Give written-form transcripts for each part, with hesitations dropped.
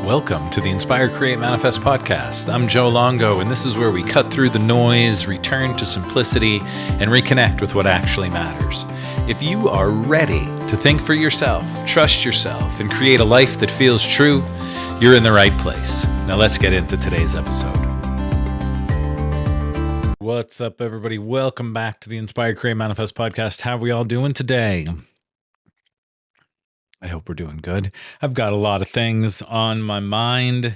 Welcome to the Inspire, Create, Manifest podcast. I'm Joe Longo, and this is where we cut through the noise, return to simplicity, and reconnect with what actually matters. If you are ready to think for yourself, trust yourself, and create a life that feels true, you're in the right place. Now let's get into today's episode. What's up, everybody? Welcome back to the Inspire, Create, Manifest podcast. How are we all doing today? I hope we're doing good. I've got a lot of things on my mind,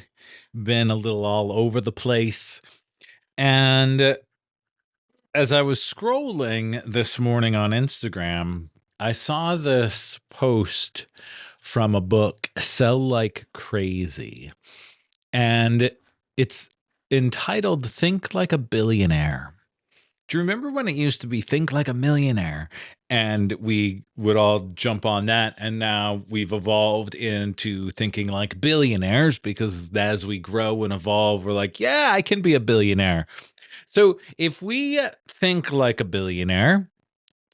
been a little all over the place. And as I was scrolling this morning on Instagram, I saw this post from a book, Sell Like Crazy. And it's entitled Think Like a Billionaire. Do you remember when it used to be Think Like a Millionaire? And we would all jump on that. And now we've evolved into thinking like billionaires because as we grow and evolve, we're like, yeah, I can be a billionaire. So if we think like a billionaire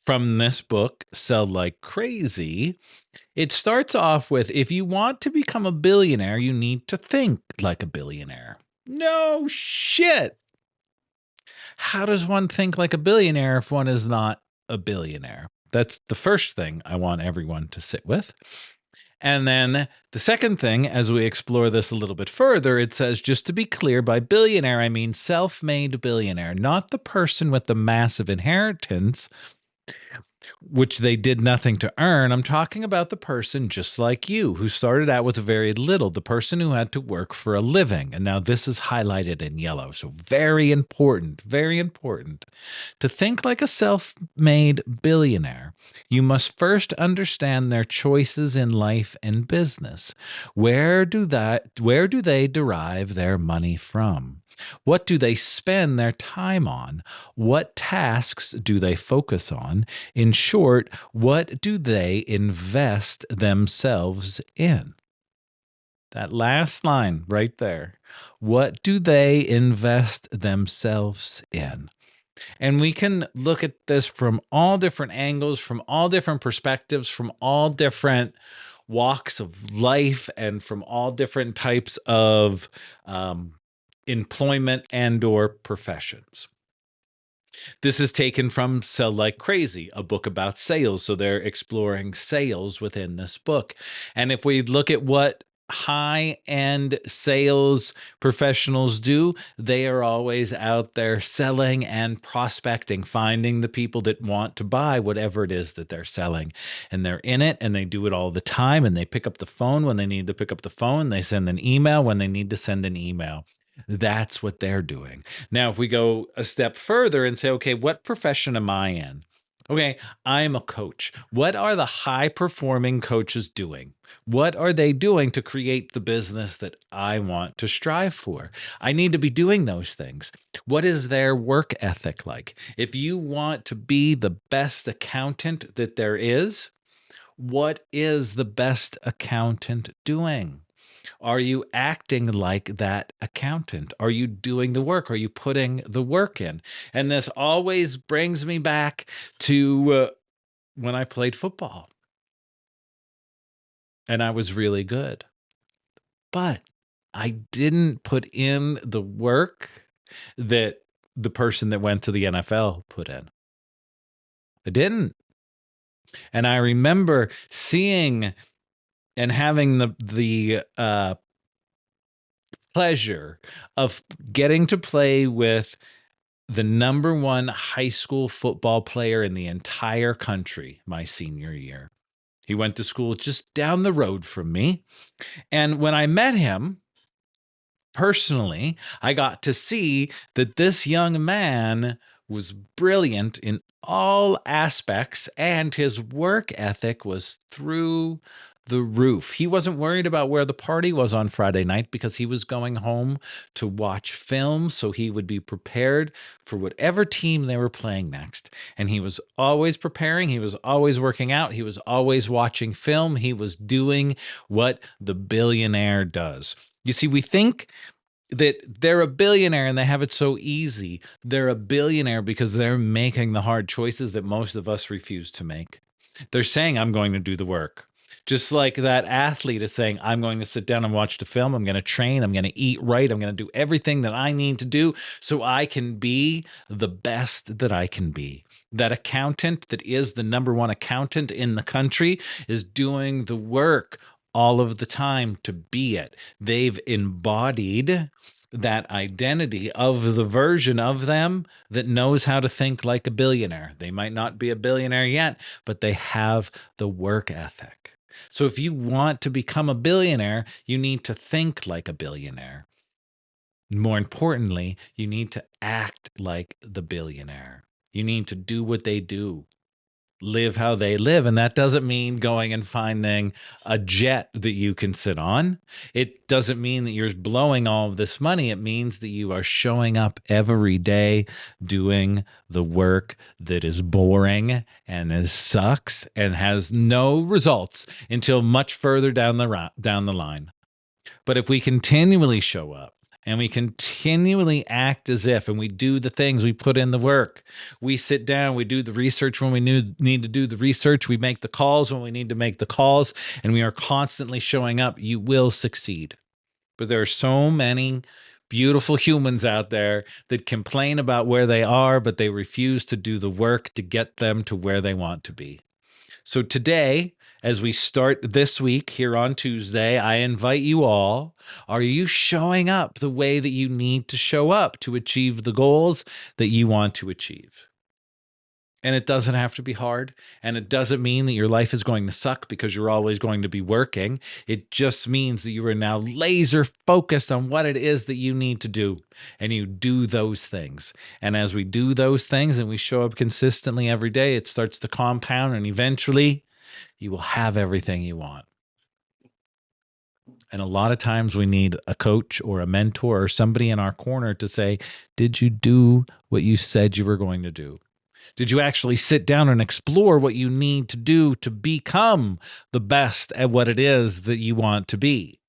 from this book, Sell Like Crazy, it starts off with, if you want to become a billionaire, you need to think like a billionaire. No shit. How does one think like a billionaire if one is not a billionaire? That's the first thing I want everyone to sit with. And then the second thing, as we explore this a little bit further, it says, just to be clear, by billionaire, I mean self-made billionaire, not the person with the massive inheritance, which they did nothing to earn. I'm talking about the person just like you, who started out with very little, the person who had to work for a living. And now this is highlighted in yellow. So very important to think like a self-made billionaire. You must first understand their choices in life and business. Where do they derive their money from? What do they spend their time on? What tasks do they focus on? In short, what do they invest themselves in? That last line right there. What do they invest themselves in? And we can look at this from all different angles, from all different perspectives, from all different walks of life, and from all different types of employment and or professions. This is taken from Sell Like Crazy, a book about sales. So they're exploring sales within this book. And if we look at what high-end sales professionals do, they are always out there selling and prospecting, finding the people that want to buy whatever it is that they're selling. And they're in it, and they do it all the time, and they pick up the phone when they need to pick up the phone. They send an email when they need to send an email. That's what they're doing. Now, if we go a step further and say, okay, what profession am I in? Okay, I'm a coach. What are the high-performing coaches doing? What are they doing to create the business that I want to strive for? I need to be doing those things. What is their work ethic like? If you want to be the best accountant that there is, what is the best accountant doing? Are you acting like that accountant? Are you doing the work? Are you putting the work in? And this always brings me back to when I played football. And I was really good. But I didn't put in the work that the person that went to the NFL put in. I didn't. And I remember seeing and having the pleasure of getting to play with the number one high school football player in the entire country my senior year. He went to school just down the road from me. And when I met him personally, I got to see that this young man was brilliant in all aspects, and his work ethic was through the roof. He wasn't worried about where the party was on Friday night because he was going home to watch film, so he would be prepared for whatever team they were playing next. And he was always preparing, he was always working out, he was always watching film, he was doing what the billionaire does. You see, we think that they're a billionaire and they have it so easy. They're a billionaire because they're making the hard choices that most of us refuse to make. They're saying, I'm going to do the work. Just like that athlete is saying, I'm going to sit down and watch the film. I'm going to train. I'm going to eat right. I'm going to do everything that I need to do so I can be the best that I can be. That accountant that is the number one accountant in the country is doing the work all of the time to be it. They've embodied that identity of the version of them that knows how to think like a billionaire. They might not be a billionaire yet, but they have the work ethic. So if you want to become a billionaire, you need to think like a billionaire. More importantly, you need to act like the billionaire. You need to do what they do, live how they live. And that doesn't mean going and finding a jet that you can sit on. It doesn't mean that you're blowing all of this money. It means that you are showing up every day doing the work that is boring and is sucks and has no results until much further down the line. But if we continually show up and we continually act as if, and we do the things, we put in the work, we sit down, we do the research when we need to do the research, we make the calls when we need to make the calls, and we are constantly showing up, you will succeed. But there are so many beautiful humans out there that complain about where they are, but they refuse to do the work to get them to where they want to be. So today, as we start this week here on Tuesday, I invite you all. Are you showing up the way that you need to show up to achieve the goals that you want to achieve? And it doesn't have to be hard. And it doesn't mean that your life is going to suck because you're always going to be working. It just means that you are now laser focused on what it is that you need to do. And you do those things. And as we do those things and we show up consistently every day, it starts to compound. And eventually, you will have everything you want. And a lot of times we need a coach or a mentor or somebody in our corner to say, did you do what you said you were going to do? Did you actually sit down and explore what you need to do to become the best at what it is that you want to be?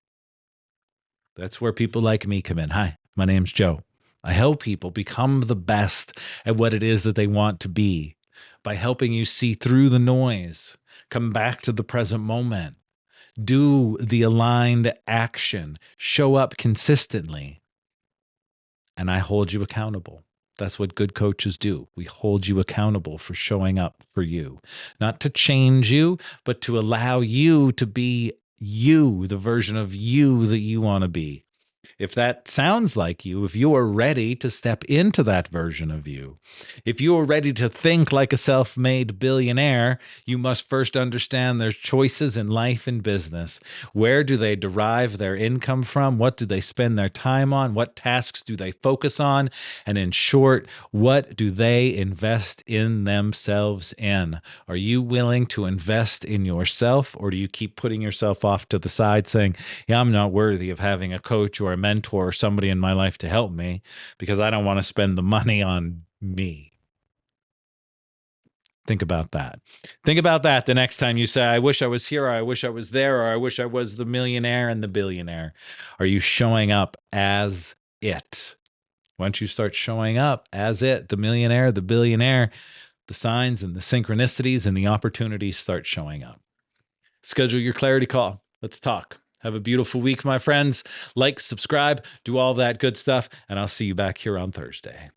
That's where people like me come in. Hi, my name's Joe. I help people become the best at what it is that they want to be by helping you see through the noise, come back to the present moment, do the aligned action, show up consistently, and I hold you accountable. That's what good coaches do. We hold you accountable for showing up for you, not to change you, but to allow you to be you, the version of you that you want to be. If that sounds like you, if you are ready to step into that version of you, if you are ready to think like a self made billionaire, you must first understand their choices in life and business. Where do they derive their income from? What do they spend their time on? What tasks do they focus on? And in short, what do they invest in themselves in? Are you willing to invest in yourself, or do you keep putting yourself off to the side saying, yeah, I'm not worthy of having a coach or a mentor or somebody in my life to help me because I don't want to spend the money on me? Think about that. Think about that the next time you say, I wish I was here, or I wish I was there, or I wish I was the millionaire and the billionaire. Are you showing up as it? Once you start showing up as it, the millionaire, the billionaire, the signs and the synchronicities and the opportunities start showing up. Schedule your clarity call. Let's talk. Have a beautiful week, my friends. Like, subscribe, do all that good stuff, and I'll see you back here on Thursday.